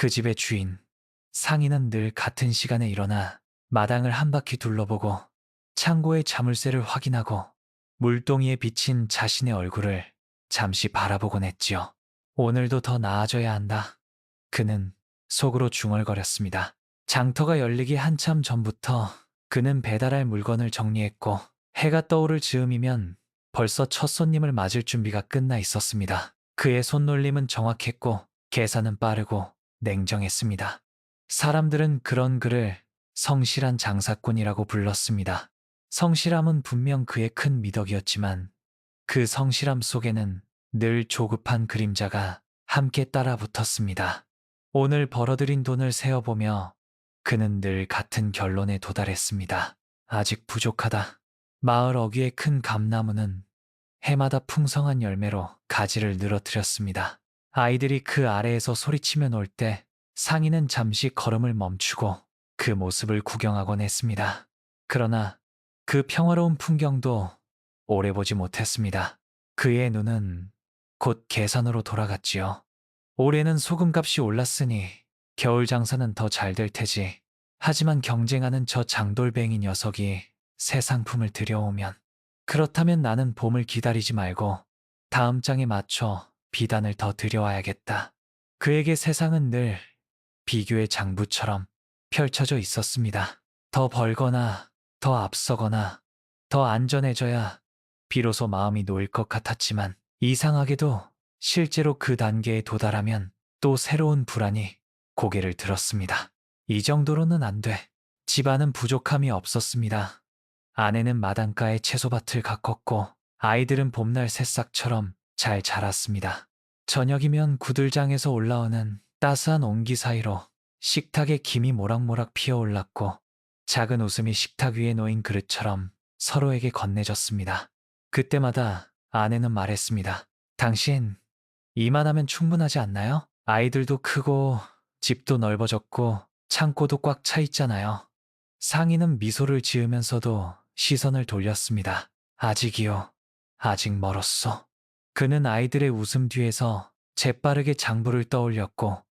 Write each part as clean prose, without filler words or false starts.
그 집의 주인, 상인은 늘 같은 시간에 일어나 마당을 한 바퀴 둘러보고 창고의 자물쇠를 확인하고 물동이에 비친 자신의 얼굴을 잠시 바라보곤 했지요. 오늘도 더 나아져야 한다. 그는 속으로 중얼거렸습니다. 장터가 열리기 한참 전부터 그는 배달할 물건을 정리했고 해가 떠오를 즈음이면 벌써 첫 손님을 맞을 준비가 끝나 있었습니다. 그의 손놀림은 정확했고 계산은 빠르고 냉정했습니다. 사람들은 그런 그를 성실한 장사꾼이라고 불렀습니다. 성실함은 분명 그의 큰 미덕이었지만 그 성실함 속에는 늘 조급한 그림자가 함께 따라 붙었습니다. 오늘 벌어들인 돈을 세어보며 그는 늘 같은 결론에 도달했습니다. 아직 부족하다. 마을 어귀의 큰 감나무는 해마다 풍성한 열매로 가지를 늘어뜨렸습니다. 아이들이 그 아래에서 소리치며 놀 때 상인은 잠시 걸음을 멈추고 그 모습을 구경하곤 했습니다. 그러나 그 평화로운 풍경도 오래 보지 못했습니다. 그의 눈은 곧 계산으로 돌아갔지요. 올해는 소금값이 올랐으니 겨울 장사는 더 잘 될 테지. 하지만 경쟁하는 저 장돌뱅이 녀석이 새 상품을 들여오면 그렇다면 나는 봄을 기다리지 말고 다음 장에 맞춰 비단을 더 들여와야겠다. 그에게 세상은 늘 비교의 장부처럼 펼쳐져 있었습니다. 더 벌거나 더 앞서거나 더 안전해져야 비로소 마음이 놓일 것 같았지만 이상하게도 실제로 그 단계에 도달하면 또 새로운 불안이 고개를 들었습니다. 이 정도로는 안 돼. 집안은 부족함이 없었습니다. 아내는 마당가에 채소밭을 가꿨고 아이들은 봄날 새싹처럼 잘 자랐습니다. 저녁이면 구들장에서 올라오는 따스한 온기 사이로 식탁에 김이 모락모락 피어올랐고 작은 웃음이 식탁 위에 놓인 그릇처럼 서로에게 건네졌습니다. 그때마다 아내는 말했습니다. 당신 이만하면 충분하지 않나요? 아이들도 크고 집도 넓어졌고 창고도 꽉 차 있잖아요. 상인은 미소를 지으면서도 시선을 돌렸습니다. 아직이요. 아직 멀었어. 그는 아이들의 웃음 뒤에서 재빠르게 장부를 떠올렸고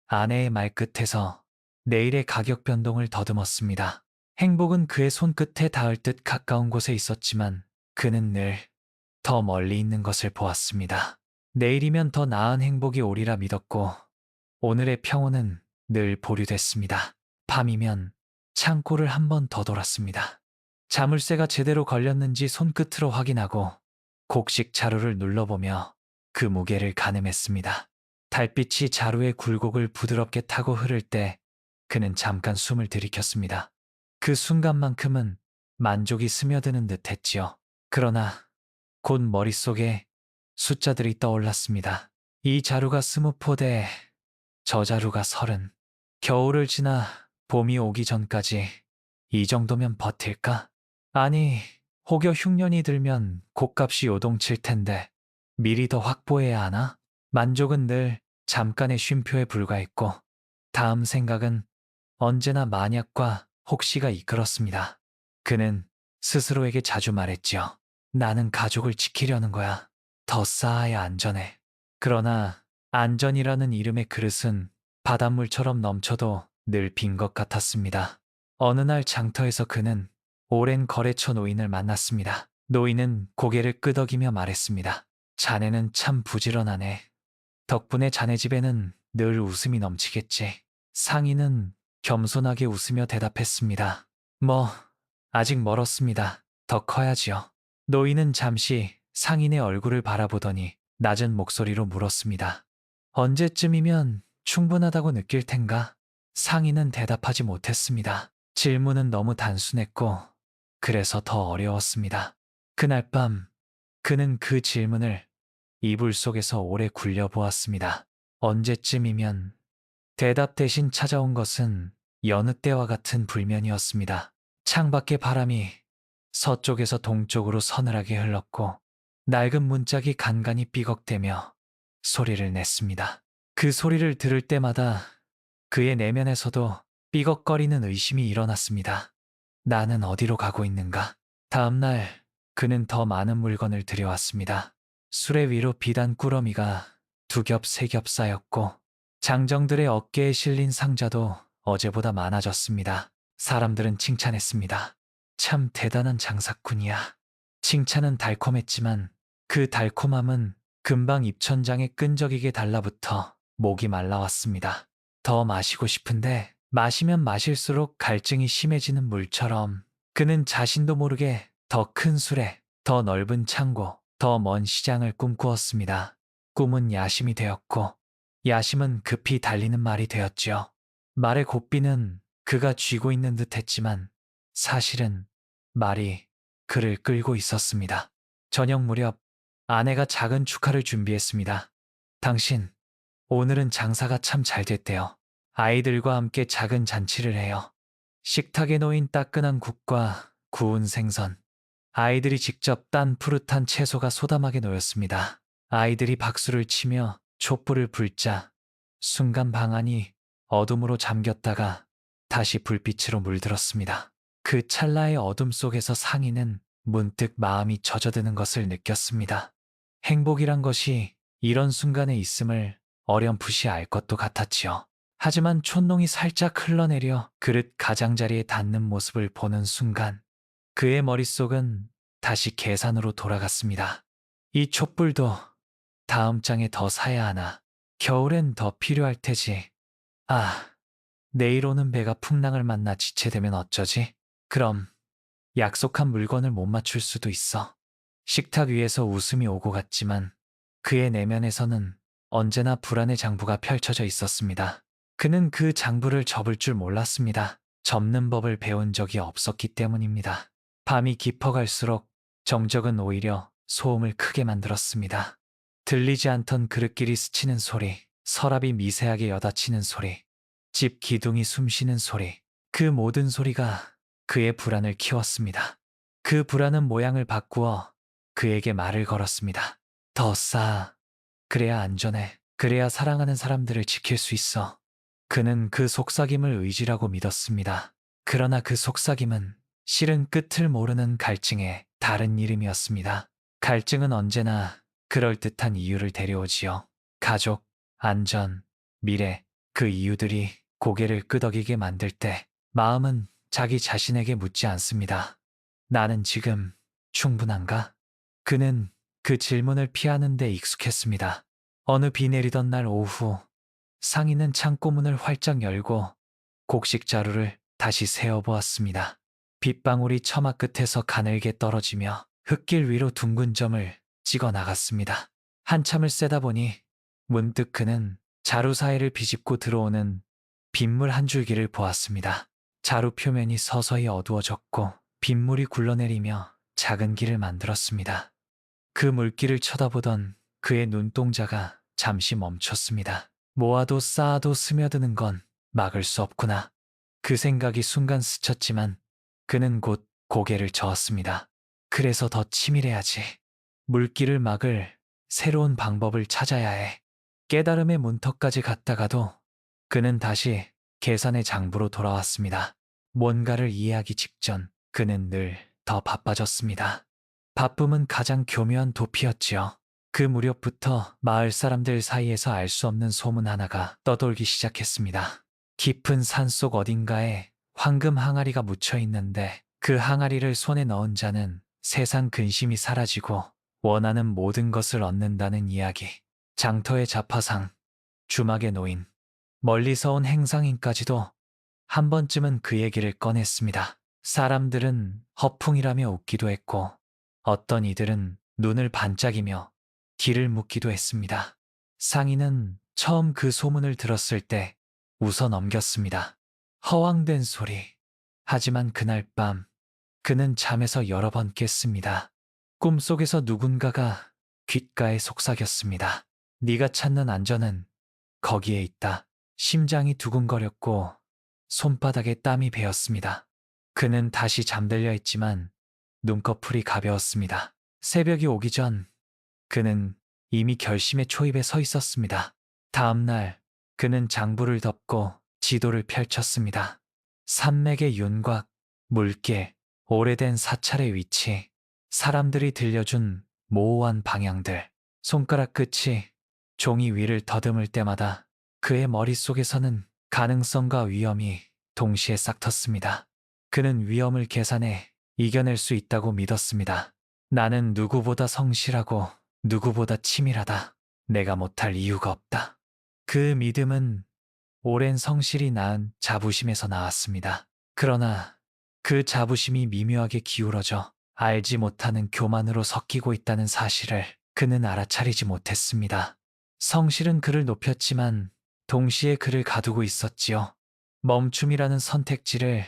아내의 말끝에서 내일의 가격 변동을 더듬었습니다. 행복은 그의 손끝에 닿을 듯 가까운 곳에 있었지만 그는 늘 더 멀리 있는 것을 보았습니다. 내일이면 더 나은 행복이 오리라 믿었고 오늘의 평온은 늘 보류됐습니다. 밤이면 창고를 한 번 더 돌았습니다. 자물쇠가 제대로 걸렸는지 손끝으로 확인하고 곡식 자루를 눌러보며 그 무게를 가늠했습니다. 달빛이 자루의 굴곡을 부드럽게 타고 흐를 때 그는 잠깐 숨을 들이켰습니다. 그 순간만큼은 만족이 스며드는 듯 했지요. 그러나 곧 머릿속에 숫자들이 떠올랐습니다. 이 자루가 20포대, 저 자루가 30. 겨울을 지나 봄이 오기 전까지 이 정도면 버틸까? 아니, 혹여 흉년이 들면 곡값이 요동칠 텐데 미리 더 확보해야 하나? 만족은 늘 잠깐의 쉼표에 불과했고 다음 생각은 언제나 만약과 혹시가 이끌었습니다. 그는 스스로에게 자주 말했지요. 나는 가족을 지키려는 거야. 더 쌓아야 안전해. 그러나 안전이라는 이름의 그릇은 바닷물처럼 넘쳐도 늘 빈 것 같았습니다. 어느 날 장터에서 그는 오랜 거래처 노인을 만났습니다. 노인은 고개를 끄덕이며 말했습니다. 자네는 참 부지런하네. 덕분에 자네 집에는 늘 웃음이 넘치겠지. 상인은 겸손하게 웃으며 대답했습니다. 뭐, 아직 멀었습니다. 더 커야지요. 노인은 잠시 상인의 얼굴을 바라보더니 낮은 목소리로 물었습니다. 언제쯤이면 충분하다고 느낄 텐가? 상인은 대답하지 못했습니다. 질문은 너무 단순했고, 그래서 더 어려웠습니다. 그날 밤, 그는 그 질문을 이불 속에서 오래 굴려보았습니다. 언제쯤이면 대답 대신 찾아온 것은 여느 때와 같은 불면이었습니다. 창밖의 바람이 서쪽에서 동쪽으로 서늘하게 흘렀고 낡은 문짝이 간간히 삐걱대며 소리를 냈습니다. 그 소리를 들을 때마다 그의 내면에서도 삐걱거리는 의심이 일어났습니다. 나는 어디로 가고 있는가? 다음 날 그는 더 많은 물건을 들여왔습니다. 수레 위로 비단 꾸러미가 두 겹, 세 겹 쌓였고 장정들의 어깨에 실린 상자도 어제보다 많아졌습니다. 사람들은 칭찬했습니다. 참 대단한 장사꾼이야. 칭찬은 달콤했지만 그 달콤함은 금방 입천장에 끈적이게 달라붙어 목이 말라왔습니다. 더 마시고 싶은데 마시면 마실수록 갈증이 심해지는 물처럼 그는 자신도 모르게 더 큰 술에, 더 넓은 창고, 더 먼 시장을 꿈꾸었습니다. 꿈은 야심이 되었고 야심은 급히 달리는 말이 되었지요. 말의 고삐는 그가 쥐고 있는 듯 했지만 사실은 말이 그를 끌고 있었습니다. 저녁 무렵 아내가 작은 축하를 준비했습니다. 당신, 오늘은 장사가 참 잘 됐대요. 아이들과 함께 작은 잔치를 해요. 식탁에 놓인 따끈한 국과 구운 생선, 아이들이 직접 딴 푸릇한 채소가 소담하게 놓였습니다. 아이들이 박수를 치며 촛불을 불자 순간 방 안이 어둠으로 잠겼다가 다시 불빛으로 물들었습니다. 그 찰나의 어둠 속에서 상인은 문득 마음이 젖어드는 것을 느꼈습니다. 행복이란 것이 이런 순간에 있음을 어렴풋이 알 것도 같았지요. 하지만 촛농이 살짝 흘러내려 그릇 가장자리에 닿는 모습을 보는 순간 그의 머릿속은 다시 계산으로 돌아갔습니다. 이 촛불도 다음 장에 더 사야 하나. 겨울엔 더 필요할 테지. 아, 내일 오는 배가 풍랑을 만나 지체되면 어쩌지? 그럼 약속한 물건을 못 맞출 수도 있어. 식탁 위에서 웃음이 오고 갔지만 그의 내면에서는 언제나 불안의 장부가 펼쳐져 있었습니다. 그는 그 장부를 접을 줄 몰랐습니다. 접는 법을 배운 적이 없었기 때문입니다. 밤이 깊어갈수록 정적은 오히려 소음을 크게 만들었습니다. 들리지 않던 그릇길이 스치는 소리, 서랍이 미세하게 여닫히는 소리, 집 기둥이 숨쉬는 소리, 그 모든 소리가 그의 불안을 키웠습니다. 그 불안은 모양을 바꾸어 그에게 말을 걸었습니다. 더 쌓아. 그래야 안전해. 그래야 사랑하는 사람들을 지킬 수 있어. 그는 그 속삭임을 의지라고 믿었습니다. 그러나 그 속삭임은 실은 끝을 모르는 갈증의 다른 이름이었습니다. 갈증은 언제나 그럴듯한 이유를 데려오지요. 가족, 안전, 미래, 그 이유들이 고개를 끄덕이게 만들 때 마음은 자기 자신에게 묻지 않습니다. 나는 지금 충분한가? 그는 그 질문을 피하는 데 익숙했습니다. 어느 비 내리던 날 오후 상인은 창고문을 활짝 열고 곡식 자루를 다시 세어보았습니다. 빗방울이 처마 끝에서 가늘게 떨어지며 흙길 위로 둥근 점을 찍어 나갔습니다. 한참을 세다 보니 문득 그는 자루 사이를 비집고 들어오는 빗물 한 줄기를 보았습니다. 자루 표면이 서서히 어두워졌고 빗물이 굴러내리며 작은 길을 만들었습니다. 그 물길을 쳐다보던 그의 눈동자가 잠시 멈췄습니다. 모아도 쌓아도 스며드는 건 막을 수 없구나. 그 생각이 순간 스쳤지만 그는 곧 고개를 저었습니다. 그래서 더 치밀해야지. 물길을 막을 새로운 방법을 찾아야 해. 깨달음의 문턱까지 갔다가도 그는 다시 계산의 장부로 돌아왔습니다. 뭔가를 이해하기 직전 그는 늘 더 바빠졌습니다. 바쁨은 가장 교묘한 도피였지요. 그 무렵부터 마을 사람들 사이에서 알 수 없는 소문 하나가 떠돌기 시작했습니다. 깊은 산속 어딘가에 황금 항아리가 묻혀 있는데 그 항아리를 손에 넣은 자는 세상 근심이 사라지고 원하는 모든 것을 얻는다는 이야기. 장터의 자파상, 주막의 노인, 멀리서 온 행상인까지도 한 번쯤은 그 얘기를 꺼냈습니다. 사람들은 허풍이라며 웃기도 했고 어떤 이들은 눈을 반짝이며 뒤를 묻기도 했습니다. 상인은 처음 그 소문을 들었을 때 웃어 넘겼습니다. 허황된 소리. 하지만 그날 밤 그는 잠에서 여러 번 깼습니다. 꿈속에서 누군가가 귓가에 속삭였습니다. 네가 찾는 안전은 거기에 있다. 심장이 두근거렸고 손바닥에 땀이 배었습니다. 그는 다시 잠들려 했지만 눈꺼풀이 가벼웠습니다. 새벽이 오기 전 그는 이미 결심의 초입에 서 있었습니다. 다음 날 그는 장부를 덮고 지도를 펼쳤습니다. 산맥의 윤곽, 물길, 오래된 사찰의 위치, 사람들이 들려준 모호한 방향들, 손가락 끝이 종이 위를 더듬을 때마다 그의 머릿속에서는 가능성과 위험이 동시에 싹 텄습니다. 그는 위험을 계산해 이겨낼 수 있다고 믿었습니다. 나는 누구보다 성실하고 누구보다 치밀하다. 내가 못할 이유가 없다. 그 믿음은 오랜 성실이 낳은 자부심에서 나왔습니다. 그러나 그 자부심이 미묘하게 기울어져 알지 못하는 교만으로 섞이고 있다는 사실을 그는 알아차리지 못했습니다. 성실은 그를 높였지만 동시에 그를 가두고 있었지요. 멈춤이라는 선택지를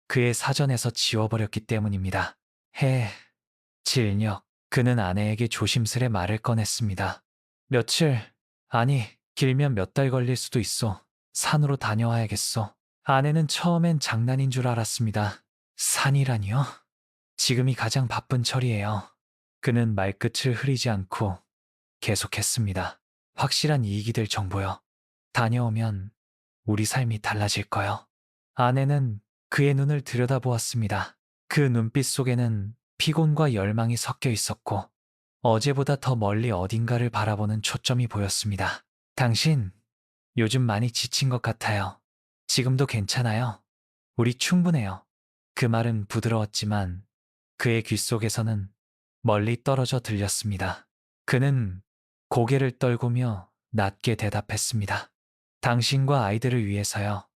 그의 사전에서 지워버렸기 때문입니다. 해, 진력. 그는 아내에게 조심스레 말을 꺼냈습니다. 며칠, 아니, 길면 몇 달 걸릴 수도 있어. 산으로 다녀와야겠어. 아내는 처음엔 장난인 줄 알았습니다. 산이라니요? 지금이 가장 바쁜 철이에요. 그는 말끝을 흐리지 않고 계속했습니다. 확실한 이익이 될 정보요. 다녀오면 우리 삶이 달라질 거요. 아내는 그의 눈을 들여다보았습니다. 그 눈빛 속에는 피곤과 열망이 섞여 있었고 어제보다 더 멀리 어딘가를 바라보는 초점이 보였습니다. 당신, 요즘 많이 지친 것 같아요. 지금도 괜찮아요. 우리 충분해요. 그 말은 부드러웠지만 그의 귓속에서는 멀리 떨어져 들렸습니다. 그는 고개를 떨구며 낮게 대답했습니다. 당신과 아이들을 위해서요.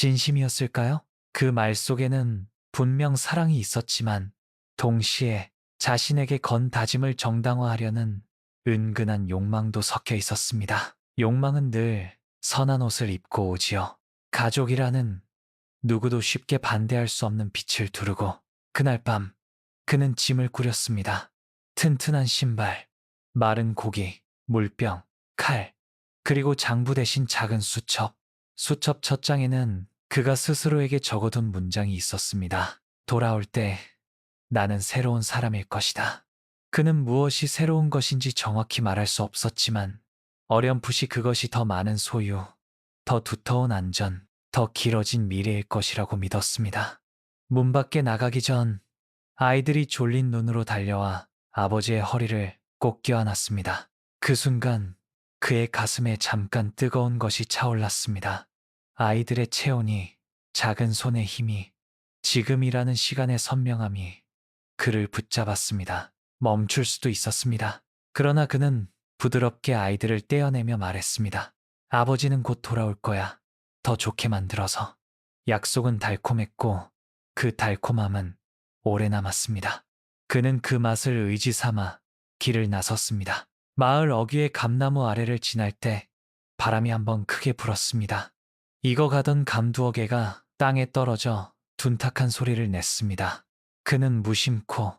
진심이었을까요? 그 말 속에는 분명 사랑이 있었지만 동시에 자신에게 건 다짐을 정당화하려는 은근한 욕망도 섞여 있었습니다. 욕망은 늘 선한 옷을 입고 오지요. 가족이라는 누구도 쉽게 반대할 수 없는 빛을 두르고 그날 밤 그는 짐을 꾸렸습니다. 튼튼한 신발, 마른 고기, 물병, 칼, 그리고 장부 대신 작은 수첩. 수첩 첫 장에는 그가 스스로에게 적어둔 문장이 있었습니다. 돌아올 때 나는 새로운 사람일 것이다. 그는 무엇이 새로운 것인지 정확히 말할 수 없었지만 어렴풋이 그것이 더 많은 소유, 더 두터운 안전, 더 길어진 미래일 것이라고 믿었습니다. 문 밖에 나가기 전 아이들이 졸린 눈으로 달려와 아버지의 허리를 꼭 껴안았습니다. 그 순간 그의 가슴에 잠깐 뜨거운 것이 차올랐습니다. 아이들의 체온이, 작은 손의 힘이, 지금이라는 시간의 선명함이 그를 붙잡았습니다. 멈출 수도 있었습니다. 그러나 그는 부드럽게 아이들을 떼어내며 말했습니다. 아버지는 곧 돌아올 거야. 더 좋게 만들어서. 약속은 달콤했고 그 달콤함은 오래 남았습니다. 그는 그 맛을 의지 삼아 길을 나섰습니다. 마을 어귀의 감나무 아래를 지날 때 바람이 한번 크게 불었습니다. 익어가던 감두어개가 땅에 떨어져 둔탁한 소리를 냈습니다. 그는 무심코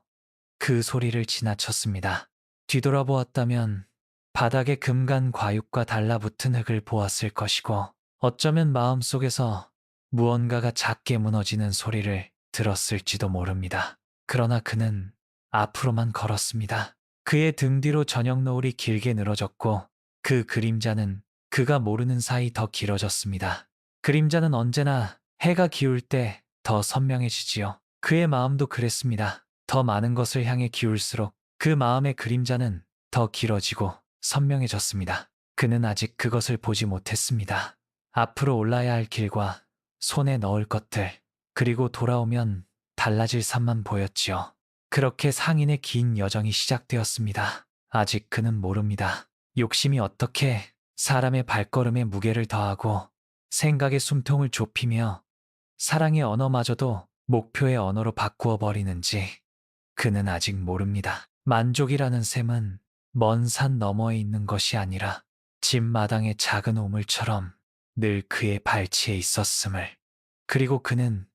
그 소리를 지나쳤습니다. 뒤돌아보았다면 바닥에 금간 과육과 달라붙은 흙을 보았을 것이고 어쩌면 마음속에서 무언가가 작게 무너지는 소리를 들었을지도 모릅니다. 그러나 그는 앞으로만 걸었습니다. 그의 등 뒤로 저녁 노을이 길게 늘어졌고 그 그림자는 그가 모르는 사이 더 길어졌습니다. 그림자는 언제나 해가 기울 때 더 선명해지지요. 그의 마음도 그랬습니다. 더 많은 것을 향해 기울수록 그 마음의 그림자는 더 길어지고 선명해졌습니다. 그는 아직 그것을 보지 못했습니다. 앞으로 올라야 할 길과 손에 넣을 것들, 그리고 돌아오면 달라질 삶만 보였지요. 그렇게 상인의 긴 여정이 시작되었습니다. 아직 그는 모릅니다. 욕심이 어떻게 사람의 발걸음에 무게를 더하고 생각의 숨통을 좁히며 사랑의 언어마저도 목표의 언어로 바꾸어 버리는지 그는 아직 모릅니다. 만족이라는 셈은 먼 산 너머에 있는 것이 아니라 집 마당의 작은 우물처럼 늘 그의 발치에 있었음을. 그리고 그는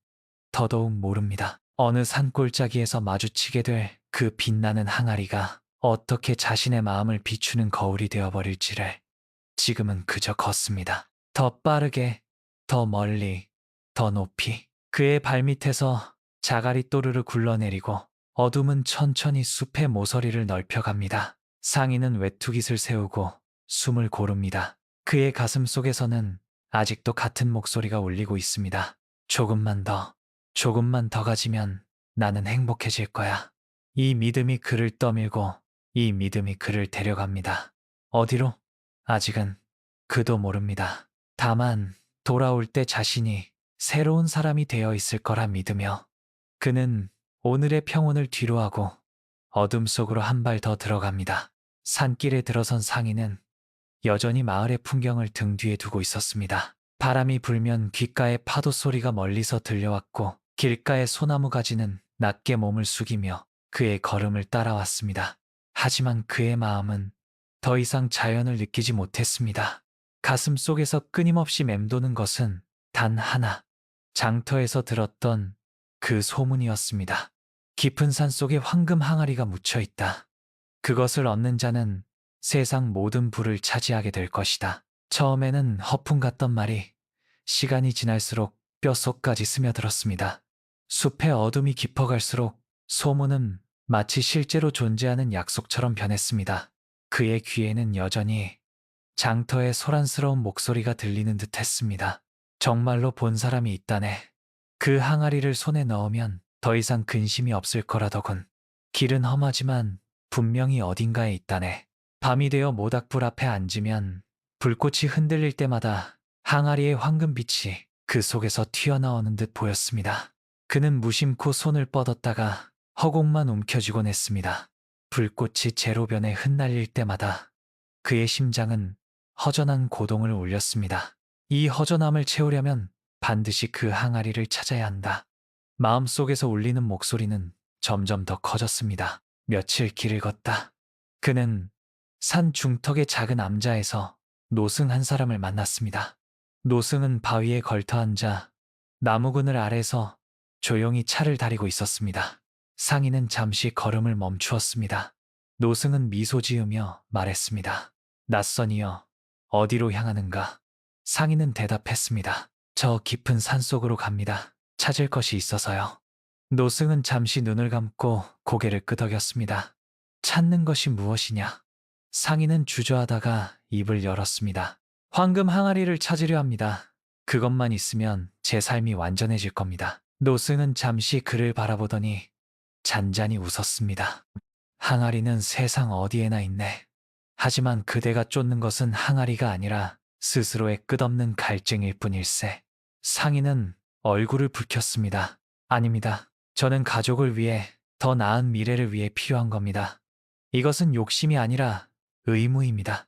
더더욱 모릅니다. 어느 산골짜기에서 마주치게 될 그 빛나는 항아리가 어떻게 자신의 마음을 비추는 거울이 되어버릴지를. 지금은 그저 걷습니다. 더 빠르게, 더 멀리, 더 높이. 그의 발밑에서 자갈이 또르르 굴러내리고 어둠은 천천히 숲의 모서리를 넓혀갑니다. 상인은 외투깃을 세우고 숨을 고릅니다. 그의 가슴 속에서는 아직도 같은 목소리가 울리고 있습니다. 조금만 더 가지면 나는 행복해질 거야. 이 믿음이 그를 떠밀고 이 믿음이 그를 데려갑니다. 어디로? 아직은 그도 모릅니다. 다만 돌아올 때 자신이 새로운 사람이 되어 있을 거라 믿으며 그는 오늘의 평온을 뒤로하고 어둠 속으로 한 발 더 들어갑니다. 산길에 들어선 상인은 여전히 마을의 풍경을 등 뒤에 두고 있었습니다. 바람이 불면 귓가에 파도 소리가 멀리서 들려왔고 길가의 소나무 가지는 낮게 몸을 숙이며 그의 걸음을 따라왔습니다. 하지만 그의 마음은 더 이상 자연을 느끼지 못했습니다. 가슴 속에서 끊임없이 맴도는 것은 단 하나, 장터에서 들었던 그 소문이었습니다. 깊은 산 속에 황금 항아리가 묻혀 있다. 그것을 얻는 자는 세상 모든 부를 차지하게 될 것이다. 처음에는 허풍 같던 말이 시간이 지날수록 뼛속까지 스며들었습니다. 숲의 어둠이 깊어갈수록 소문은 마치 실제로 존재하는 약속처럼 변했습니다. 그의 귀에는 여전히 장터의 소란스러운 목소리가 들리는 듯 했습니다. 정말로 본 사람이 있다네. 그 항아리를 손에 넣으면 더 이상 근심이 없을 거라더군. 길은 험하지만 분명히 어딘가에 있다네. 밤이 되어 모닥불 앞에 앉으면 불꽃이 흔들릴 때마다 항아리의 황금빛이 그 속에서 튀어나오는 듯 보였습니다. 그는 무심코 손을 뻗었다가 허공만 움켜쥐곤 했습니다. 불꽃이 제로변에 흩날릴 때마다 그의 심장은 허전한 고동을 울렸습니다. 이 허전함을 채우려면 반드시 그 항아리를 찾아야 한다. 마음속에서 울리는 목소리는 점점 더 커졌습니다. 며칠 길을 걷다. 그는 산 중턱의 작은 암자에서 노승 한 사람을 만났습니다. 노승은 바위에 걸터 앉아 나무 그늘 아래서 조용히 차를 다리고 있었습니다. 상인은 잠시 걸음을 멈추었습니다. 노승은 미소 지으며 말했습니다. 낯선이여, 어디로 향하는가? 상인은 대답했습니다. 저 깊은 산속으로 갑니다. 찾을 것이 있어서요. 노승은 잠시 눈을 감고 고개를 끄덕였습니다. 찾는 것이 무엇이냐? 상인은 주저하다가 입을 열었습니다. 황금 항아리를 찾으려 합니다. 그것만 있으면 제 삶이 완전해질 겁니다. 노승은 잠시 그를 바라보더니 잔잔히 웃었습니다. 항아리는 세상 어디에나 있네. 하지만 그대가 쫓는 것은 항아리가 아니라 스스로의 끝없는 갈증일 뿐일세. 상인은 얼굴을 붉혔습니다. 아닙니다. 저는 가족을 위해 더 나은 미래를 위해 필요한 겁니다. 이것은 욕심이 아니라 의무입니다.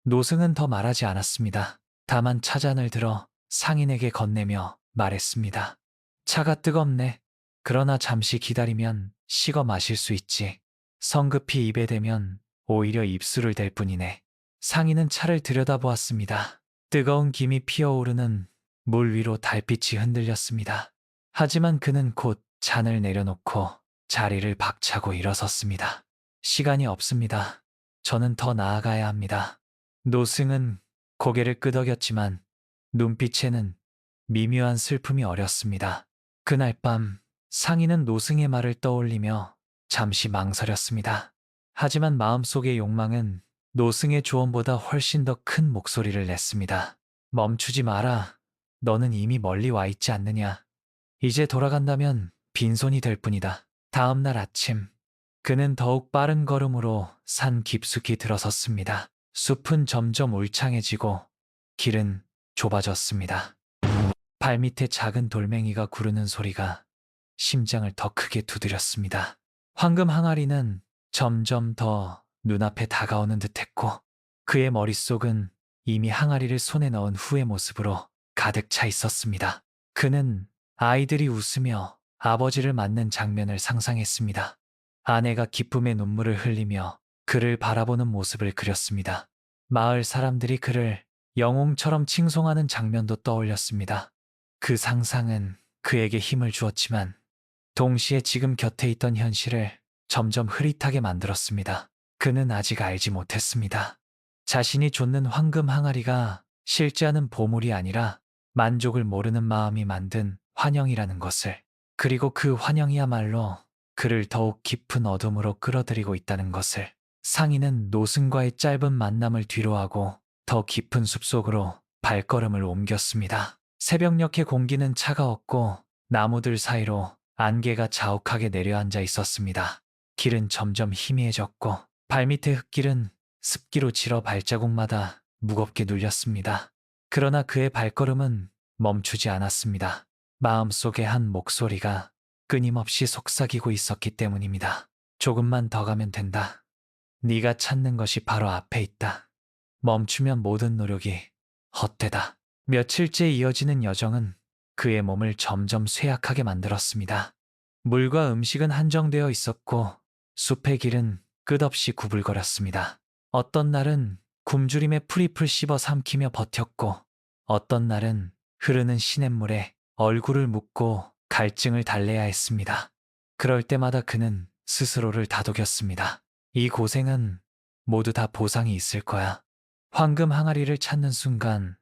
노승은 더 말하지 않았습니다. 다만 차잔을 들어 상인에게 건네며 말했습니다. 차가 뜨겁네. 그러나 잠시 기다리면 식어 마실 수 있지. 성급히 입에 대면 오히려 입술을 댈 뿐이네. 상인은 차를 들여다보았습니다. 뜨거운 김이 피어오르는 물 위로 달빛이 흔들렸습니다. 하지만 그는 곧 잔을 내려놓고 자리를 박차고 일어섰습니다. 시간이 없습니다. 저는 더 나아가야 합니다. 노승은 고개를 끄덕였지만 눈빛에는 미묘한 슬픔이 어렸습니다. 그날 밤 상인은 노승의 말을 떠올리며 잠시 망설였습니다. 하지만 마음속의 욕망은 노승의 조언보다 훨씬 더 큰 목소리를 냈습니다. 멈추지 마라. 너는 이미 멀리 와 있지 않느냐. 이제 돌아간다면 빈손이 될 뿐이다. 다음 날 아침, 그는 더욱 빠른 걸음으로 산 깊숙이 들어섰습니다. 숲은 점점 울창해지고 길은 좁아졌습니다. 발밑에 작은 돌멩이가 구르는 소리가 심장을 더 크게 두드렸습니다. 황금 항아리는 점점 더 눈앞에 다가오는 듯했고 그의 머릿속은 이미 항아리를 손에 넣은 후의 모습으로 가득 차 있었습니다. 그는 아이들이 웃으며 아버지를 맞는 장면을 상상했습니다. 아내가 기쁨의 눈물을 흘리며 그를 바라보는 모습을 그렸습니다. 마을 사람들이 그를 영웅처럼 칭송하는 장면도 떠올렸습니다. 그 상상은 그에게 힘을 주었지만 동시에 지금 곁에 있던 현실을 점점 흐릿하게 만들었습니다. 그는 아직 알지 못했습니다. 자신이 좇는 황금 항아리가 실제하는 보물이 아니라 만족을 모르는 마음이 만든 환영이라는 것을, 그리고 그 환영이야말로 그를 더욱 깊은 어둠으로 끌어들이고 있다는 것을. 상인은 노승과의 짧은 만남을 뒤로하고 더 깊은 숲속으로 발걸음을 옮겼습니다. 새벽녘의 공기는 차가웠고 나무들 사이로 안개가 자욱하게 내려앉아 있었습니다. 길은 점점 희미해졌고 발밑의 흙길은 습기로 질어 발자국마다 무겁게 눌렸습니다. 그러나 그의 발걸음은 멈추지 않았습니다. 마음속에 한 목소리가 끊임없이 속삭이고 있었기 때문입니다. 조금만 더 가면 된다. 네가 찾는 것이 바로 앞에 있다. 멈추면 모든 노력이 헛되다. 며칠째 이어지는 여정은 그의 몸을 점점 쇠약하게 만들었습니다. 물과 음식은 한정되어 있었고 숲의 길은 끝없이 구불거렸습니다. 어떤 날은 굶주림에 풀잎을 씹어 삼키며 버텼고 어떤 날은 흐르는 시냇물에 얼굴을 묻고 갈증을 달래야 했습니다. 그럴 때마다 그는 스스로를 다독였습니다. 이 고생은 모두 다 보상이 있을 거야. 황금 항아리를 찾는 순간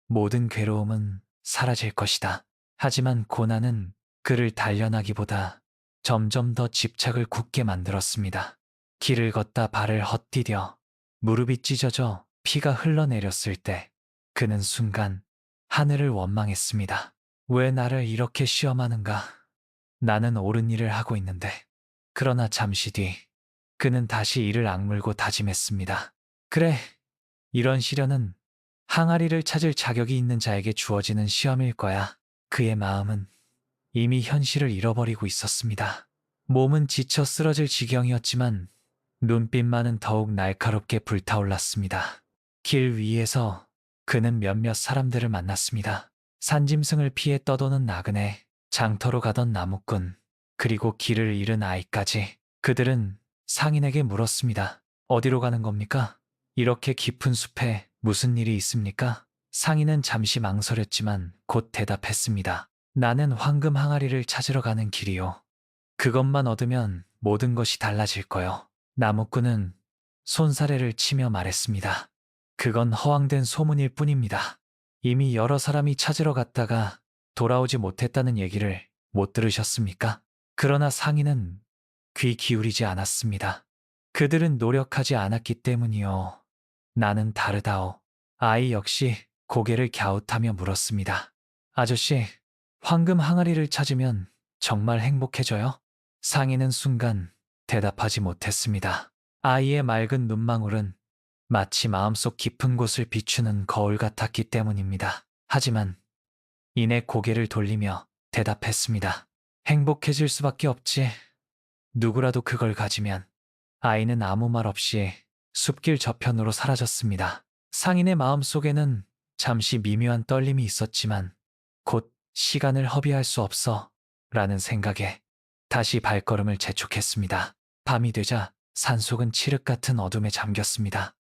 모든 괴로움은 사라질 것이다. 하지만 고난은 그를 단련하기보다 점점 더 집착을 굳게 만들었습니다. 길을 걷다 발을 헛디뎌 무릎이 찢어져 피가 흘러내렸을 때 그는 순간 하늘을 원망했습니다. 왜 나를 이렇게 시험하는가? 나는 옳은 일을 하고 있는데. 그러나 잠시 뒤 그는 다시 이를 악물고 다짐했습니다. 그래, 이런 시련은 항아리를 찾을 자격이 있는 자에게 주어지는 시험일 거야. 그의 마음은 이미 현실을 잃어버리고 있었습니다. 몸은 지쳐 쓰러질 지경이었지만 눈빛만은 더욱 날카롭게 불타올랐습니다. 길 위에서 그는 몇몇 사람들을 만났습니다. 산짐승을 피해 떠도는 나그네, 장터로 가던 나무꾼, 그리고 길을 잃은 아이까지. 그들은 상인에게 물었습니다. 어디로 가는 겁니까? 이렇게 깊은 숲에 무슨 일이 있습니까? 상인은 잠시 망설였지만 곧 대답했습니다. 나는 황금 항아리를 찾으러 가는 길이요. 그것만 얻으면 모든 것이 달라질 거요. 나무꾼은 손사래를 치며 말했습니다. 그건 허황된 소문일 뿐입니다. 이미 여러 사람이 찾으러 갔다가 돌아오지 못했다는 얘기를 못 들으셨습니까? 그러나 상인은 귀 기울이지 않았습니다. 그들은 노력하지 않았기 때문이요. 나는 다르다오. 아이 역시 고개를 갸웃하며 물었습니다. 아저씨, 황금 항아리를 찾으면 정말 행복해져요? 상인은 순간 대답하지 못했습니다. 아이의 맑은 눈망울은 마치 마음속 깊은 곳을 비추는 거울 같았기 때문입니다. 하지만 이내 고개를 돌리며 대답했습니다. 행복해질 수밖에 없지. 누구라도 그걸 가지면. 아이는 아무 말 없이 숲길 저편으로 사라졌습니다. 상인의 마음속에는 잠시 미묘한 떨림이 있었지만 곧 시간을 허비할 수 없어 라는 생각에 다시 발걸음을 재촉했습니다. 밤이 되자 산속은 칠흑 같은 어둠에 잠겼습니다.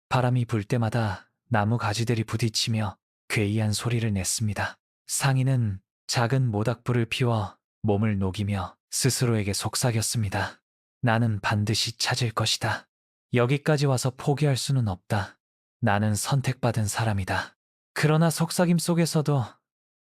바람이 불 때마다 나무 가지들이 부딪히며 괴이한 소리를 냈습니다. 상인은 작은 모닥불을 피워 몸을 녹이며 스스로에게 속삭였습니다. 나는 반드시 찾을 것이다. 여기까지 와서 포기할 수는 없다. 나는 선택받은 사람이다. 그러나 속삭임 속에서도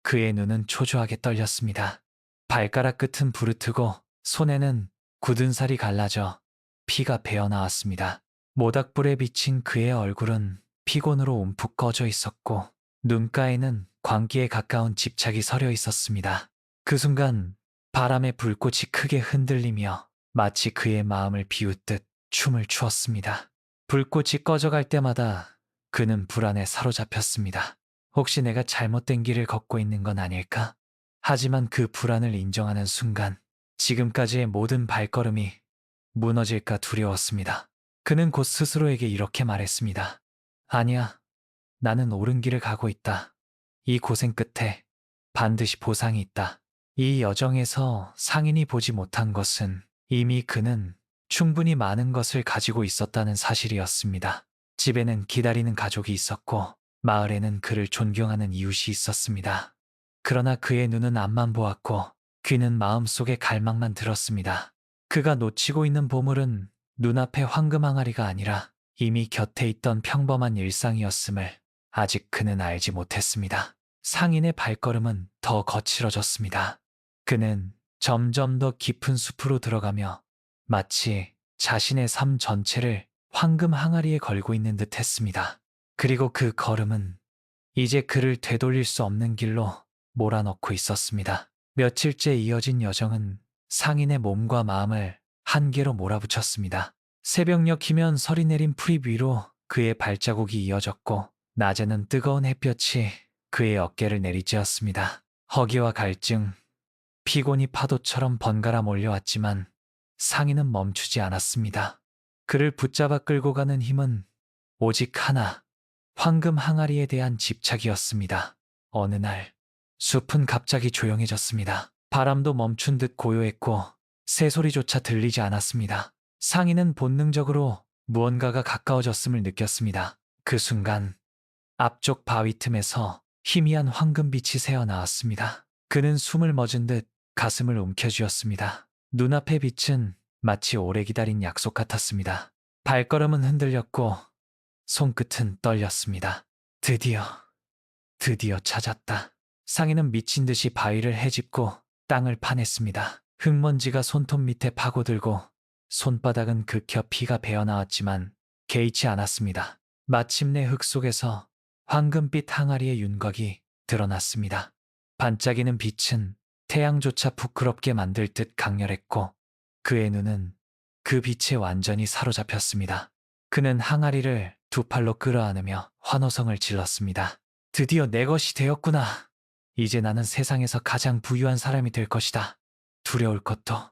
그의 눈은 초조하게 떨렸습니다. 발가락 끝은 부르트고 손에는 굳은 살이 갈라져 피가 배어나왔습니다. 모닥불에 비친 그의 얼굴은 피곤으로 움푹 꺼져 있었고 눈가에는 광기에 가까운 집착이 서려 있었습니다. 그 순간 바람에 불꽃이 크게 흔들리며 마치 그의 마음을 비웃듯 춤을 추었습니다. 불꽃이 꺼져갈 때마다 그는 불안에 사로잡혔습니다. 혹시 내가 잘못된 길을 걷고 있는 건 아닐까? 하지만 그 불안을 인정하는 순간 지금까지의 모든 발걸음이 무너질까 두려웠습니다. 그는 곧 스스로에게 이렇게 말했습니다. 아니야, 나는 옳은 길을 가고 있다. 이 고생 끝에 반드시 보상이 있다. 이 여정에서 상인이 보지 못한 것은 이미 그는 충분히 많은 것을 가지고 있었다는 사실이었습니다. 집에는 기다리는 가족이 있었고 마을에는 그를 존경하는 이웃이 있었습니다. 그러나 그의 눈은 앞만 보았고 귀는 마음속에 갈망만 들었습니다. 그가 놓치고 있는 보물은 눈앞의 황금 항아리가 아니라 이미 곁에 있던 평범한 일상이었음을 아직 그는 알지 못했습니다. 상인의 발걸음은 더 거칠어졌습니다. 그는 점점 더 깊은 숲으로 들어가며 마치 자신의 삶 전체를 황금 항아리에 걸고 있는 듯 했습니다. 그리고 그 걸음은 이제 그를 되돌릴 수 없는 길로 몰아넣고 있었습니다. 며칠째 이어진 여정은 상인의 몸과 마음을 한계로 몰아붙였습니다. 새벽녘이면 서리 내린 풀잎 위로 그의 발자국이 이어졌고 낮에는 뜨거운 햇볕이 그의 어깨를 내리쬐었습니다. 허기와 갈증, 피곤이 파도처럼 번갈아 몰려왔지만 상인은 멈추지 않았습니다. 그를 붙잡아 끌고 가는 힘은 오직 하나, 황금 항아리에 대한 집착이었습니다. 어느 날, 숲은 갑자기 조용해졌습니다. 바람도 멈춘 듯 고요했고 새소리조차 들리지 않았습니다. 상인은 본능적으로 무언가가 가까워졌음을 느꼈습니다. 그 순간 앞쪽 바위 틈에서 희미한 황금빛이 새어나왔습니다. 그는 숨을 멎은 듯 가슴을 움켜쥐었습니다. 눈앞의 빛은 마치 오래 기다린 약속 같았습니다. 발걸음은 흔들렸고 손끝은 떨렸습니다. 드디어 찾았다. 상인은 미친 듯이 바위를 헤집고 땅을 파냈습니다. 흙먼지가 손톱 밑에 파고들고 손바닥은 극혀 피가 배어나왔지만 개의치 않았습니다. 마침내 흙 속에서 황금빛 항아리의 윤곽이 드러났습니다. 반짝이는 빛은 태양조차 부끄럽게 만들 듯 강렬했고 그의 눈은 그 빛에 완전히 사로잡혔습니다. 그는 항아리를 두 팔로 끌어안으며 환호성을 질렀습니다. 드디어 내 것이 되었구나. 이제 나는 세상에서 가장 부유한 사람이 될 것이다. 두려울 것도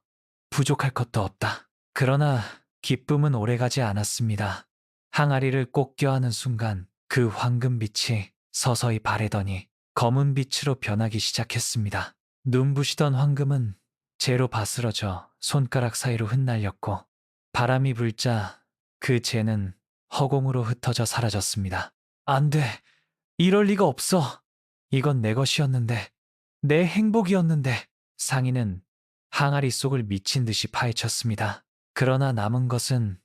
부족할 것도 없다. 그러나 기쁨은 오래가지 않았습니다. 항아리를 꼭 껴안은 순간 그 황금빛이 서서히 바래더니 검은 빛으로 변하기 시작했습니다. 눈부시던 황금은 재로 바스러져 손가락 사이로 흩날렸고 바람이 불자 그 재는 허공으로 흩어져 사라졌습니다. 안 돼. 이럴 리가 없어. 이건 내 것이었는데, 내 행복이었는데. 상인은 항아리 속을 미친 듯이 파헤쳤습니다. 그러나 남은 것은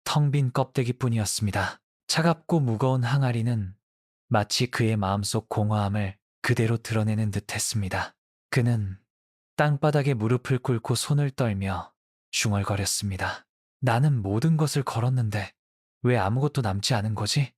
텅 빈 껍데기뿐이었습니다. 차갑고 무거운 항아리는 마치 그의 마음속 공허함을 그대로 드러내는 듯 했습니다. 그는 땅바닥에 무릎을 꿇고 손을 떨며 중얼거렸습니다. 나는 모든 것을 걸었는데 왜 아무것도 남지 않은 거지?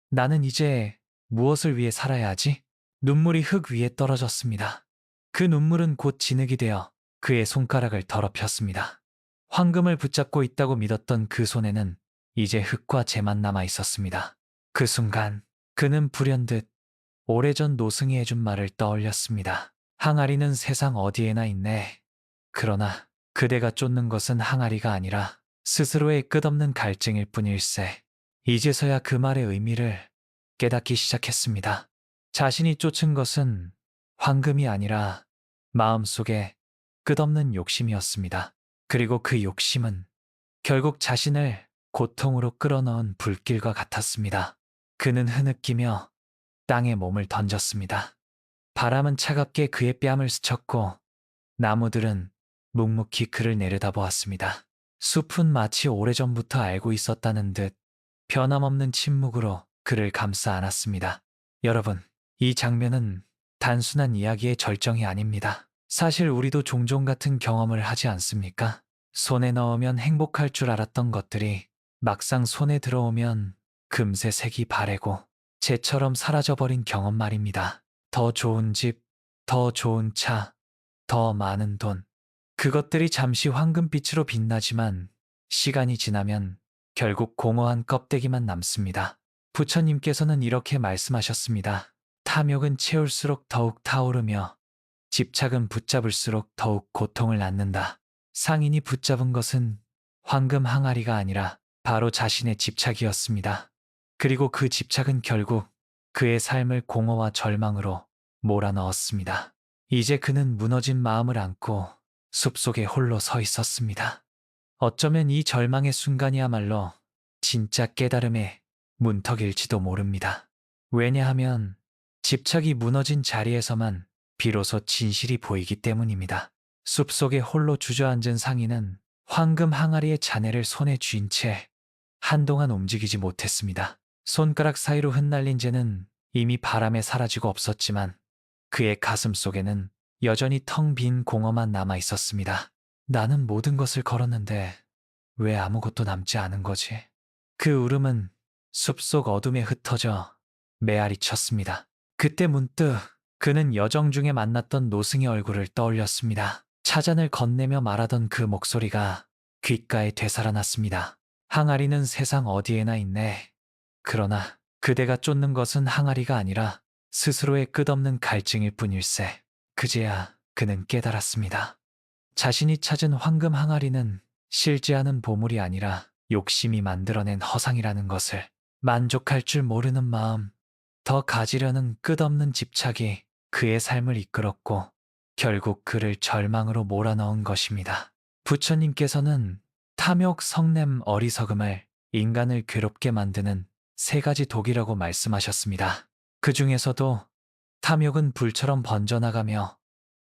나는 이제 무엇을 위해 살아야 하지? 눈물이 흙 위에 떨어졌습니다. 그 눈물은 곧 진흙이 되어 그의 손가락을 더럽혔습니다. 황금을 붙잡고 있다고 믿었던 그 손에는 이제 흙과 재만 남아 있었습니다. 그 순간 그는 불현듯 오래전 노승이 해준 말을 떠올렸습니다. 항아리는 세상 어디에나 있네. 그러나 그대가 쫓는 것은 항아리가 아니라 스스로의 끝없는 갈증일 뿐일세. 이제서야 그 말의 의미를 깨닫기 시작했습니다. 자신이 쫓은 것은 황금이 아니라 마음속의 끝없는 욕심이었습니다. 그리고 그 욕심은 결국 자신을 고통으로 끌어넣은 불길과 같았습니다. 그는 흐느끼며 땅에 몸을 던졌습니다. 바람은 차갑게 그의 뺨을 스쳤고 나무들은 묵묵히 그를 내려다보았습니다. 숲은 마치 오래전부터 알고 있었다는 듯 변함없는 침묵으로 그를 감싸 안았습니다. 여러분, 이 장면은 단순한 이야기의 절정이 아닙니다. 사실 우리도 종종 같은 경험을 하지 않습니까? 손에 넣으면 행복할 줄 알았던 것들이 막상 손에 들어오면 금세 색이 바래고 재처럼 사라져버린 경험 말입니다. 더 좋은 집, 더 좋은 차, 더 많은 돈. 그것들이 잠시 황금빛으로 빛나지만 시간이 지나면 결국 공허한 껍데기만 남습니다. 부처님께서는 이렇게 말씀하셨습니다. 탐욕은 채울수록 더욱 타오르며 집착은 붙잡을수록 더욱 고통을 낳는다. 상인이 붙잡은 것은 황금 항아리가 아니라 바로 자신의 집착이었습니다. 그리고 그 집착은 결국 그의 삶을 공허와 절망으로 몰아넣었습니다. 이제 그는 무너진 마음을 안고 숲속에 홀로 서 있었습니다. 어쩌면 이 절망의 순간이야말로 진짜 깨달음의 문턱일지도 모릅니다. 왜냐하면 집착이 무너진 자리에서만 비로소 진실이 보이기 때문입니다. 숲속에 홀로 주저앉은 상인은 황금 항아리의 잔해를 손에 쥔 채 한동안 움직이지 못했습니다. 손가락 사이로 흩날린 재는 이미 바람에 사라지고 없었지만 그의 가슴 속에는 여전히 텅 빈 공허만 남아 있었습니다. 나는 모든 것을 걸었는데 왜 아무것도 남지 않은 거지? 그 울음은 숲속 어둠에 흩어져 메아리 쳤습니다. 그때 문득 그는 여정 중에 만났던 노승의 얼굴을 떠올렸습니다. 차잔을 건네며 말하던 그 목소리가 귓가에 되살아났습니다. 항아리는 세상 어디에나 있네. 그러나 그대가 쫓는 것은 항아리가 아니라 스스로의 끝없는 갈증일 뿐일세. 그제야 그는 깨달았습니다. 자신이 찾은 황금 항아리는 실제하는 보물이 아니라 욕심이 만들어낸 허상이라는 것을, 만족할 줄 모르는 마음, 더 가지려는 끝없는 집착이 그의 삶을 이끌었고 결국 그를 절망으로 몰아넣은 것입니다. 부처님께서는 탐욕, 성냄, 어리석음을 인간을 괴롭게 만드는 세 가지 독이라고 말씀하셨습니다. 그 중에서도 탐욕은 불처럼 번져나가며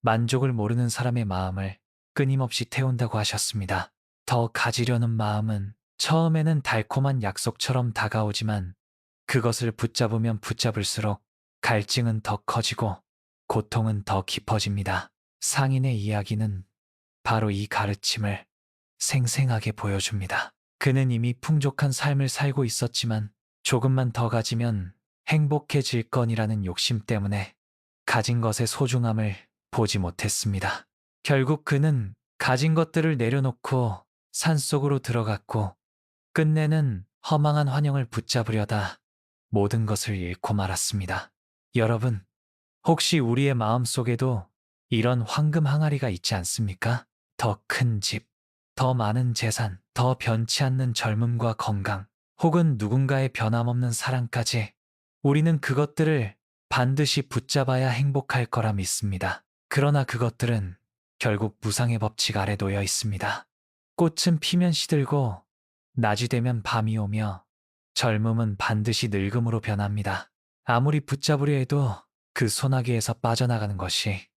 만족을 모르는 사람의 마음을 끊임없이 태운다고 하셨습니다. 더 가지려는 마음은 처음에는 달콤한 약속처럼 다가오지만 그것을 붙잡으면 붙잡을수록 갈증은 더 커지고 고통은 더 깊어집니다. 상인의 이야기는 바로 이 가르침을 생생하게 보여줍니다. 그는 이미 풍족한 삶을 살고 있었지만 조금만 더 가지면 행복해질 건이라는 욕심 때문에 가진 것의 소중함을 보지 못했습니다. 결국 그는 가진 것들을 내려놓고 산속으로 들어갔고 끝내는 허망한 환영을 붙잡으려다 모든 것을 잃고 말았습니다. 여러분, 혹시 우리의 마음 속에도 이런 황금 항아리가 있지 않습니까? 더 큰 집, 더 많은 재산, 더 변치 않는 젊음과 건강, 혹은 누군가의 변함없는 사랑까지 우리는 그것들을 반드시 붙잡아야 행복할 거라 믿습니다. 그러나 그것들은 결국 무상의 법칙 아래 놓여 있습니다. 꽃은 피면 시들고 낮이 되면 밤이 오며 젊음은 반드시 늙음으로 변합니다. 아무리 붙잡으려 해도 그 소나기에서 빠져나가는 것이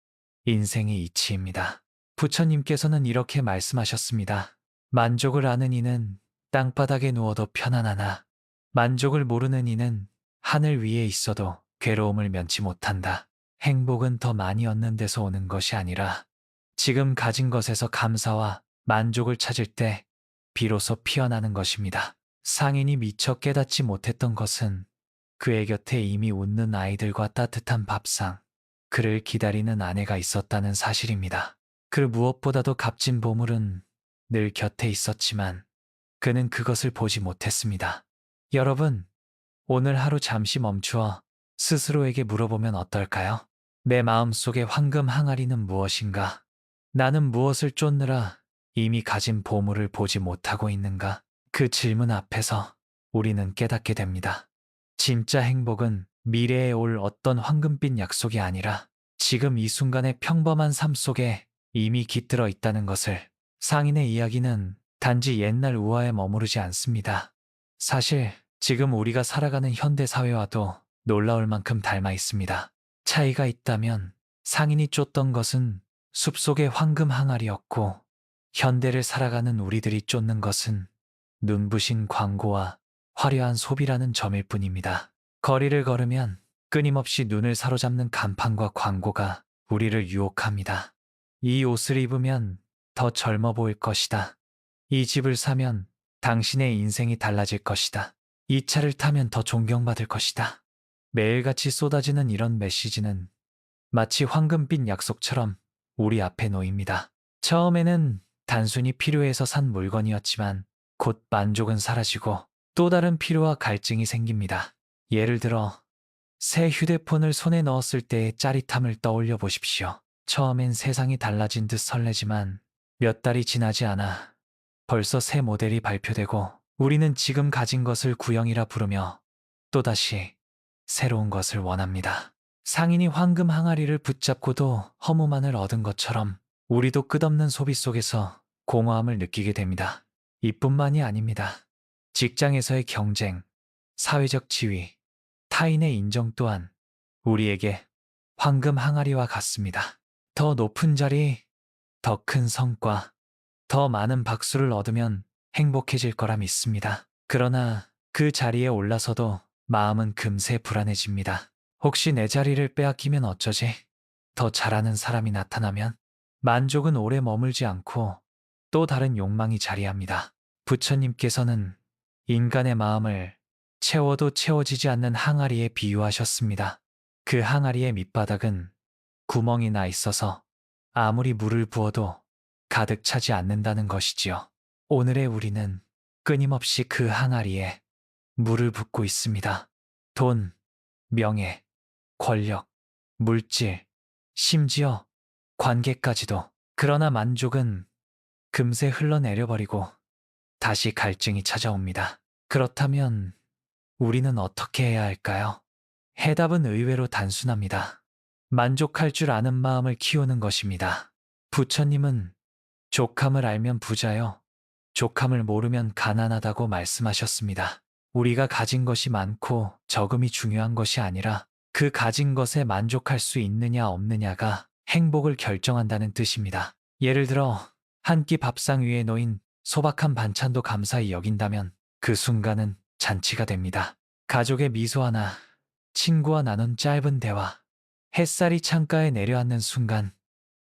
인생의 이치입니다. 부처님께서는 이렇게 말씀하셨습니다. 만족을 아는 이는 땅바닥에 누워도 편안하나 만족을 모르는 이는 하늘 위에 있어도 괴로움을 면치 못한다. 행복은 더 많이 얻는 데서 오는 것이 아니라 지금 가진 것에서 감사와 만족을 찾을 때 비로소 피어나는 것입니다. 상인이 미처 깨닫지 못했던 것은 그의 곁에 이미 웃는 아이들과 따뜻한 밥상, 그를 기다리는 아내가 있었다는 사실입니다. 그 무엇보다도 값진 보물은 늘 곁에 있었지만 그는 그것을 보지 못했습니다. 여러분, 오늘 하루 잠시 멈추어 스스로에게 물어보면 어떨까요? 내 마음속의 황금 항아리는 무엇인가? 나는 무엇을 쫓느라 이미 가진 보물을 보지 못하고 있는가? 그 질문 앞에서 우리는 깨닫게 됩니다. 진짜 행복은 미래에 올 어떤 황금빛 약속이 아니라 지금 이 순간의 평범한 삶 속에 이미 깃들어 있다는 것을. 상인의 이야기는 단지 옛날 우화에 머무르지 않습니다. 사실 지금 우리가 살아가는 현대 사회와도 놀라울 만큼 닮아 있습니다. 차이가 있다면 상인이 쫓던 것은 숲속의 황금 항아리였고 현대를 살아가는 우리들이 쫓는 것은 눈부신 광고와 화려한 소비라는 점일 뿐입니다. 거리를 걸으면 끊임없이 눈을 사로잡는 간판과 광고가 우리를 유혹합니다. 이 옷을 입으면 더 젊어 보일 것이다. 이 집을 사면 당신의 인생이 달라질 것이다. 이 차를 타면 더 존경받을 것이다. 매일같이 쏟아지는 이런 메시지는 마치 황금빛 약속처럼 우리 앞에 놓입니다. 처음에는 단순히 필요해서 산 물건이었지만 곧 만족은 사라지고 또 다른 필요와 갈증이 생깁니다. 예를 들어 새 휴대폰을 손에 넣었을 때의 짜릿함을 떠올려 보십시오. 처음엔 세상이 달라진 듯 설레지만 몇 달이 지나지 않아 벌써 새 모델이 발표되고 우리는 지금 가진 것을 구형이라 부르며 또다시 새로운 것을 원합니다. 상인이 황금 항아리를 붙잡고도 허무만을 얻은 것처럼 우리도 끝없는 소비 속에서 공허함을 느끼게 됩니다. 이뿐만이 아닙니다. 직장에서의 경쟁, 사회적 지위, 타인의 인정 또한 우리에게 황금 항아리와 같습니다. 더 높은 자리, 더 큰 성과, 더 많은 박수를 얻으면 행복해질 거라 믿습니다. 그러나 그 자리에 올라서도 마음은 금세 불안해집니다. 혹시 내 자리를 빼앗기면 어쩌지? 더 잘하는 사람이 나타나면? 만족은 오래 머물지 않고 또 다른 욕망이 자리합니다. 부처님께서는 인간의 마음을 채워도 채워지지 않는 항아리에 비유하셨습니다. 그 항아리의 밑바닥은 구멍이 나 있어서 아무리 물을 부어도 가득 차지 않는다는 것이지요. 오늘의 우리는 끊임없이 그 항아리에 물을 붓고 있습니다. 돈, 명예, 권력, 물질, 심지어 관계까지도. 그러나 만족은 금세 흘러내려버리고 다시 갈증이 찾아옵니다. 그렇다면 우리는 어떻게 해야 할까요? 해답은 의외로 단순합니다. 만족할 줄 아는 마음을 키우는 것입니다. 부처님은 족함을 알면 부자요, 족함을 모르면 가난하다고 말씀하셨습니다. 우리가 가진 것이 많고 적음이 중요한 것이 아니라 그 가진 것에 만족할 수 있느냐 없느냐가 행복을 결정한다는 뜻입니다. 예를 들어 한 끼 밥상 위에 놓인 소박한 반찬도 감사히 여긴다면 그 순간은 잔치가 됩니다. 가족의 미소 하나, 친구와 나눈 짧은 대화, 햇살이 창가에 내려앉는 순간,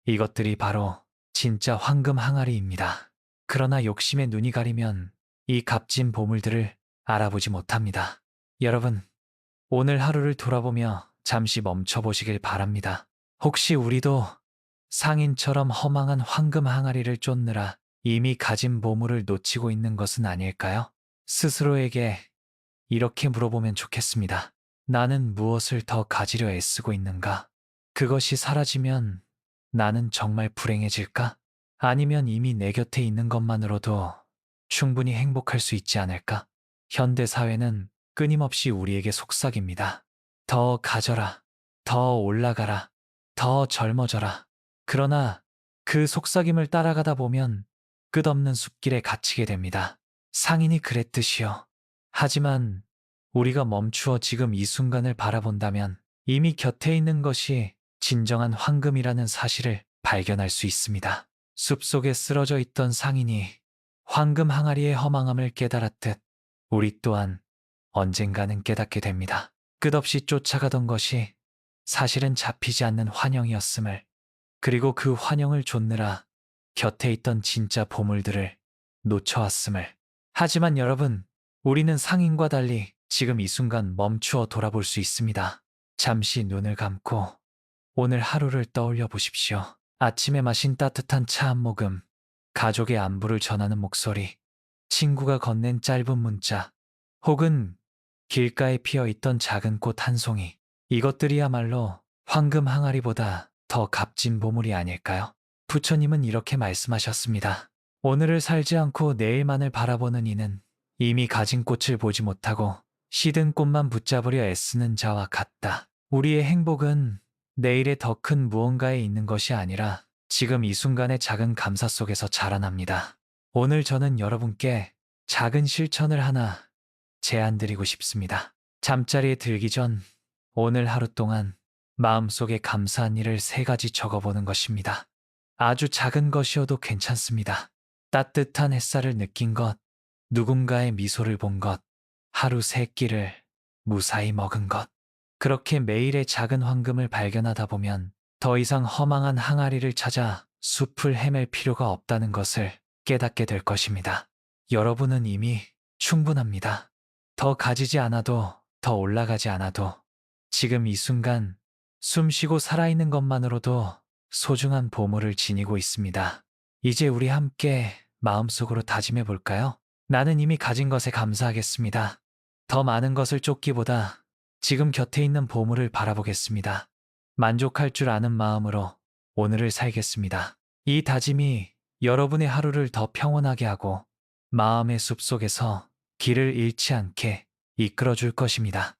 이것들이 바로 진짜 황금 항아리입니다. 그러나 욕심에 눈이 가리면 이 값진 보물들을 알아보지 못합니다. 여러분, 오늘 하루를 돌아보며 잠시 멈춰보시길 바랍니다. 혹시 우리도 상인처럼 허망한 황금 항아리를 쫓느라 이미 가진 보물을 놓치고 있는 것은 아닐까요? 스스로에게 이렇게 물어보면 좋겠습니다. 나는 무엇을 더 가지려 애쓰고 있는가? 그것이 사라지면 나는 정말 불행해질까? 아니면 이미 내 곁에 있는 것만으로도 충분히 행복할 수 있지 않을까? 현대 사회는 끊임없이 우리에게 속삭입니다. 더 가져라, 더 올라가라, 더 젊어져라. 그러나 그 속삭임을 따라가다 보면 끝없는 숲길에 갇히게 됩니다. 상인이 그랬듯이요. 하지만 우리가 멈추어 지금 이 순간을 바라본다면 이미 곁에 있는 것이 진정한 황금이라는 사실을 발견할 수 있습니다. 숲속에 쓰러져 있던 상인이 황금 항아리의 허망함을 깨달았듯 우리 또한 언젠가는 깨닫게 됩니다. 끝없이 쫓아가던 것이 사실은 잡히지 않는 환영이었음을, 그리고 그 환영을 좇느라 곁에 있던 진짜 보물들을 놓쳐왔음을. 하지만 여러분, 우리는 상인과 달리 지금 이 순간 멈추어 돌아볼 수 있습니다. 잠시 눈을 감고 오늘 하루를 떠올려 보십시오. 아침에 마신 따뜻한 차 한 모금, 가족의 안부를 전하는 목소리, 친구가 건넨 짧은 문자, 혹은 길가에 피어 있던 작은 꽃 한 송이. 이것들이야말로 황금 항아리보다 더 값진 보물이 아닐까요? 부처님은 이렇게 말씀하셨습니다. 오늘을 살지 않고 내일만을 바라보는 이는 이미 가진 꽃을 보지 못하고 시든 꽃만 붙잡으려 애쓰는 자와 같다. 우리의 행복은 내일의 더 큰 무언가에 있는 것이 아니라 지금 이 순간의 작은 감사 속에서 자라납니다. 오늘 저는 여러분께 작은 실천을 하나 제안드리고 싶습니다. 잠자리에 들기 전 오늘 하루 동안 마음속에 감사한 일을 3가지 적어보는 것입니다. 아주 작은 것이어도 괜찮습니다. 따뜻한 햇살을 느낀 것, 누군가의 미소를 본 것, 하루 3끼를 무사히 먹은 것. 그렇게 매일의 작은 황금을 발견하다 보면 더 이상 허망한 항아리를 찾아 숲을 헤맬 필요가 없다는 것을 깨닫게 될 것입니다. 여러분은 이미 충분합니다. 더 가지지 않아도, 더 올라가지 않아도 지금 이 순간 숨 쉬고 살아있는 것만으로도 소중한 보물을 지니고 있습니다. 이제 우리 함께 마음속으로 다짐해 볼까요? 나는 이미 가진 것에 감사하겠습니다. 더 많은 것을 쫓기보다 지금 곁에 있는 보물을 바라보겠습니다. 만족할 줄 아는 마음으로 오늘을 살겠습니다. 이 다짐이 여러분의 하루를 더 평온하게 하고 마음의 숲속에서 길을 잃지 않게 이끌어 줄 것입니다.